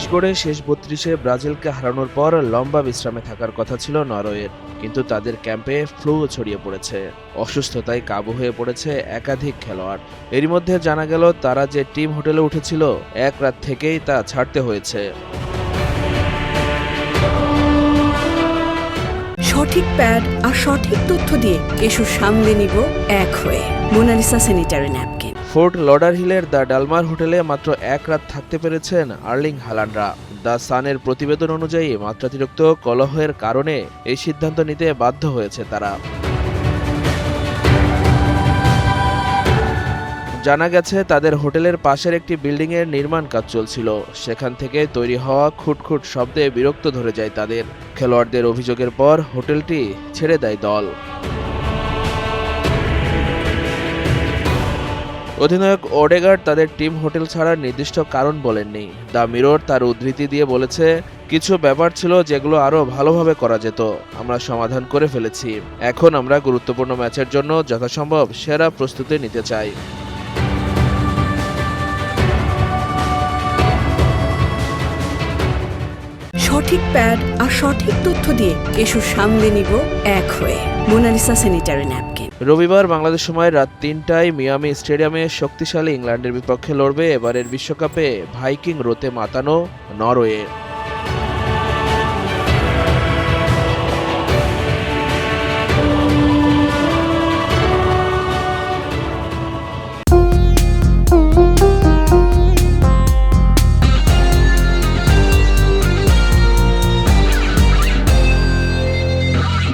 ২৬ গড়ে শেষ ৩২-এ ব্রাজিলকে হারানোর পর লম্বা বিশ্রামে থাকার কথা ছিল নরওয়ের, কিন্তু তাদের ক্যাম্পে ফ্লু ছড়িয়ে পড়েছে। অসুস্থতায় কাবু হয়ে পড়েছে একাধিক খেলোয়াড়। এরই মধ্যে জানা গেল তারা যে টিম হোটেলে উঠেছিল এক রাত থেকেই তা ছাড়তে হয়েছে। সঠিক প্যাড আর সঠিক তথ্য দিয়ে এসু সামলে নিব এক হয়ে। Monalisa sanitary napkin. ফোর্ট লডারহিলের দ্য ডালমার হোটেলে মাত্র এক রাত থাকতে পেরেছেন আর্লিং হালান্ডরা। দ্য সানের প্রতিবেদন অনুযায়ী মাত্রাতিরিক্ত কলহের কারণে এই সিদ্ধান্ত নিতে বাধ্য হয়েছে তারা। জানা গেছে তাদের হোটেলের পাশের একটি বিল্ডিংয়ের নির্মাণ কাজ চলছিল। সেখান থেকে তৈরি হওয়া খুটখুট শব্দে বিরক্ত ধরে যায় তাদের। খেলোয়াড়দের অভিযোগের পর হোটেলটি ছেড়ে দেয় দল। অধিনায়ক ওডেগার্ড তাদের টিম হোটেল ছাড়ার নির্দিষ্ট কারণ বলেননি। দ্য মিরর তার উদ্ধৃতি দিয়ে বলেছে, কিছু ব্যাপার ছিল যেগুলো আরও ভালোভাবে করা যেত। আমরা সমাধান করে ফেলেছি। এখন আমরা গুরুত্বপূর্ণ ম্যাচের জন্য যথাসম্ভব সেরা প্রস্তুতি নিতে চাই। সঠিক প্যাড আর সঠিক তথ্য দিয়ে এসু সামলে নিব এক হয়ে। Monalisa sanitary napkin. রবিবার বাংলাদেশ সময় রাত ৩টায় মিয়ামি স্টেডিয়ামে শক্তিশালী ইংল্যান্ডের বিপক্ষে লড়বে এবারের বিশ্বকাপে ভাইকিং রোতে মাতানো নরওয়ে।